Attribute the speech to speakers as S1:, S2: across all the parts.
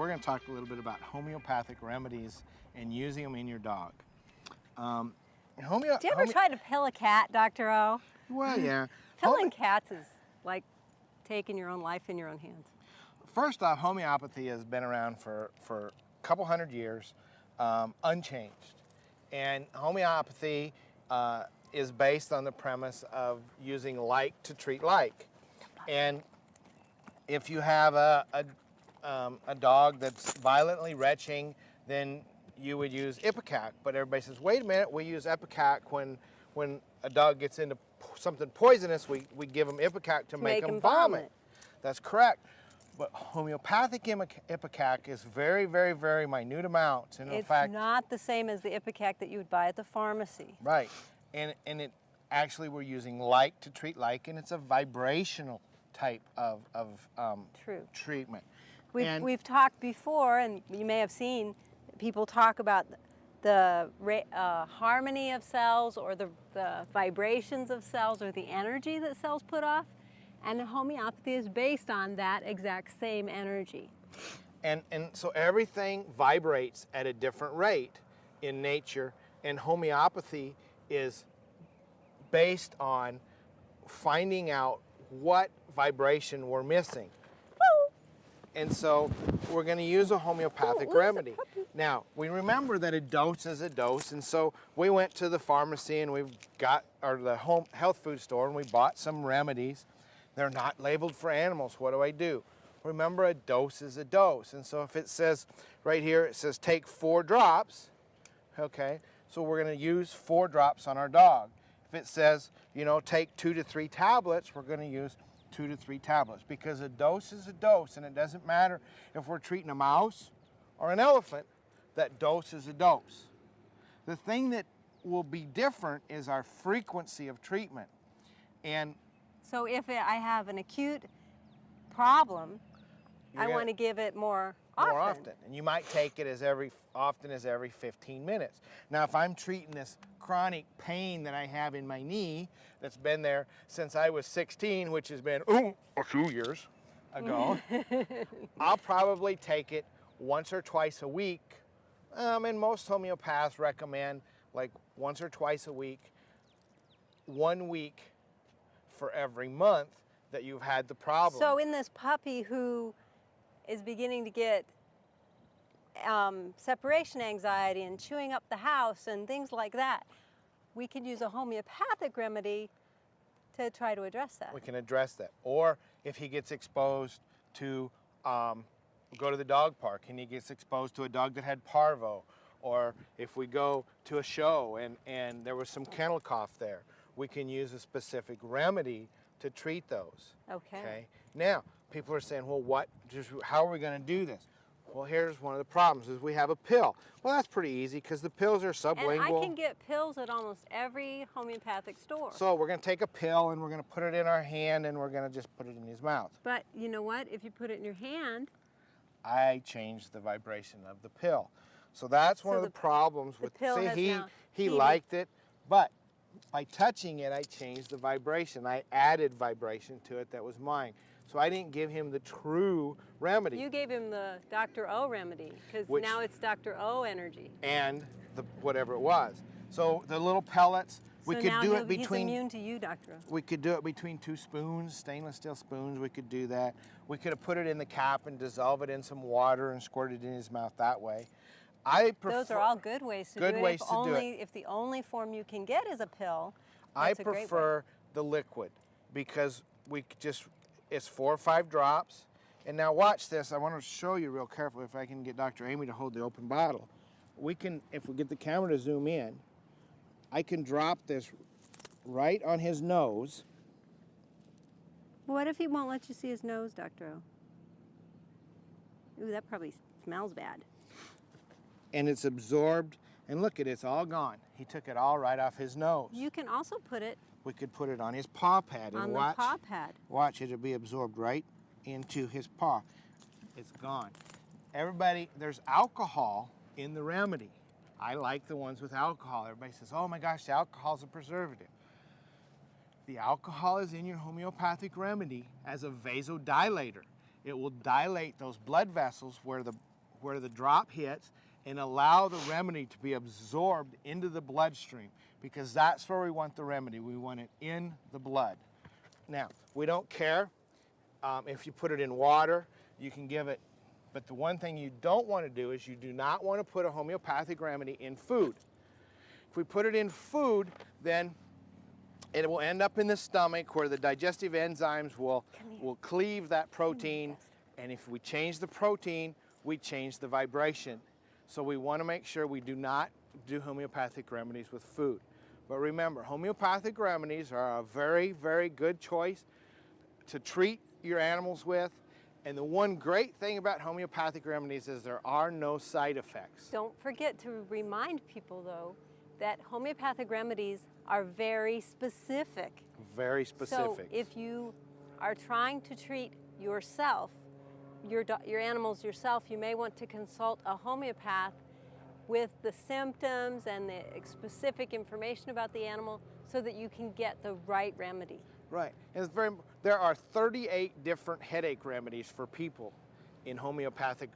S1: we're going to talk a little bit about homeopathic remedies and using them in your dog.
S2: Do you ever try to pill a cat, Dr. O?
S1: Well, yeah.
S2: Pilling cats is like taking your own life in your own hands.
S1: First off, homeopathy has been around for a couple hundred years, unchanged. And homeopathy is based on the premise of using like to treat like. And if you have a dog that's violently retching, then you would use ipecac. But everybody says, wait a minute, we use ipecac when a dog gets into something poisonous, we give them ipecac to make them vomit. That's correct. But homeopathic ipecac is very, very, very minute amounts. And in fact,
S2: it's not the same as the ipecac that you would buy at the pharmacy.
S1: Right. And it actually, we're using like to treat like, and it's a vibrational type of treatment.
S2: We've talked before, and you may have seen people talk about the harmony of cells, or the vibrations of cells, or the energy that cells put off. And homeopathy is based on that exact same energy.
S1: And so everything vibrates at a different rate in nature, and homeopathy is based on finding out what vibration we're missing. And so we're going to use a homeopathic remedy. Now, we remember that a dose is a dose, and so we went to the pharmacy and the home health food store, and we bought some remedies. They're not labeled for animals. What do? Remember, a dose is a dose. And so if it says right here, it says take 4 drops, okay, so we're going to use 4 drops on our dog. If it says, take 2 to 3 tablets, we're going to use 2 to 3 tablets, because a dose is a dose, and it doesn't matter if we're treating a mouse or an elephant, that dose is a dose. The thing that will be different is our frequency of treatment. And
S2: so if I have an acute problem, I want to give it more often.
S1: And you might take it as often as every 15 minutes. Now, if I'm treating this chronic pain that I have in my knee that's been there since I was 16, which has been a few years ago, I'll probably take it once or twice a week. And most homeopaths recommend like once or twice a week, 1 week for every month that you've had the problem.
S2: So in this puppy who is beginning to get separation anxiety and chewing up the house and things like that, we can use a homeopathic remedy to try to address that.
S1: We can address that. Or if he gets exposed to, go to the dog park and he gets exposed to a dog that had parvo, or if we go to a show and there was some kennel cough there, we can use a specific remedy to treat those. Okay. Now, people are saying, well, how are we going to do this? Well, here's one of the problems, is we have a pill. Well, that's pretty easy, because the pills are sublingual.
S2: And I can get pills at almost every homeopathic store.
S1: So we're going to take a pill and we're going to put it in our hand and we're going to just put it in his mouth.
S2: But you know what? If you put it in your hand,
S1: I changed the vibration of the pill. So that's one of the problems with, he liked it, but by touching it, I changed the vibration. I added vibration to it that was mine. So I didn't give him the true remedy.
S2: You gave him the Dr. O remedy, because now it's Dr. O energy.
S1: And whatever it was. So the little pellets, we could do it between...
S2: He's immune to you, Dr. O.
S1: We could do it between 2 spoons, stainless steel spoons. We could do that. We could have put it in the cap and dissolve it in some water and squirt it in his mouth that way.
S2: Those are all good ways to do it. If the only form you can get is a pill,
S1: I prefer the liquid, because it's 4 or 5 drops. And now watch this. I want to show you real carefully, if I can get Dr. Amy to hold the open bottle. We can, if we get the camera to zoom in, I can drop this right on his nose.
S2: What if he won't let you see his nose, Dr. O? Ooh, that probably smells bad.
S1: And it's absorbed, and look, it's all gone. He took it all right off his nose.
S2: You can also put it...
S1: We could put it on his paw pad.
S2: On the paw pad.
S1: Watch, it'll be absorbed right into his paw. It's gone. Everybody, there's alcohol in the remedy. I like the ones with alcohol. Everybody says, oh my gosh, the alcohol's a preservative. The alcohol is in your homeopathic remedy as a vasodilator. It will dilate those blood vessels where the where the drop hits and allow the remedy to be absorbed into the bloodstream, because that's where we want the remedy. We want it in the blood. Now, we don't care if you put it in water, you can give it, but the one thing you don't want to do is you do not want to put a homeopathic remedy in food. If we put it in food, then it will end up in the stomach where the digestive enzymes will cleave that protein, and if we change the protein, we change the vibration. So we want to make sure we do not do homeopathic remedies with food. But remember, homeopathic remedies are a very, very good choice to treat your animals with. And the one great thing about homeopathic remedies is there are no side effects.
S2: Don't forget to remind people, though, that homeopathic remedies are very specific.
S1: Very specific.
S2: So if you are trying to treat yourself, your animals yourself, you may want to consult a homeopath with the symptoms and the specific information about the animal so that you can get the right remedy.
S1: Right. And there are 38 different headache remedies for people in homeopathic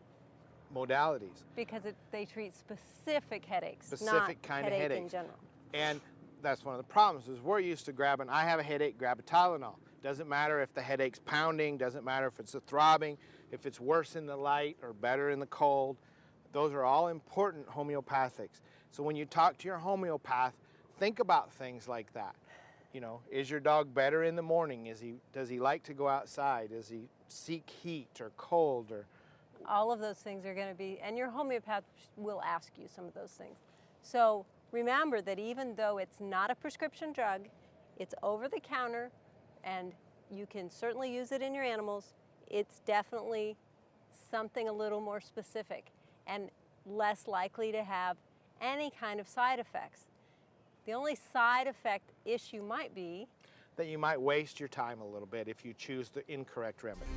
S1: modalities.
S2: Because they treat specific headaches,
S1: Specific
S2: not
S1: kind of
S2: headache
S1: headaches.
S2: in general.
S1: And that's one of the problems is we're used to grabbing, I have a headache, grab a Tylenol. Doesn't matter if the headache's pounding, doesn't matter if it's a throbbing, if it's worse in the light or better in the cold. Those are all important homeopathics. So when you talk to your homeopath, think about things like that. You know, is your dog better in the morning? Does he like to go outside? Does he seek heat or cold? Or
S2: All of those things are going to be, and your homeopath will ask you some of those things. So remember that even though it's not a prescription drug, it's over the counter, and you can certainly use it in your animals. It's definitely something a little more specific and less likely to have any kind of side effects. The only side effect issue might be
S1: that you might waste your time a little bit if you choose the incorrect remedy.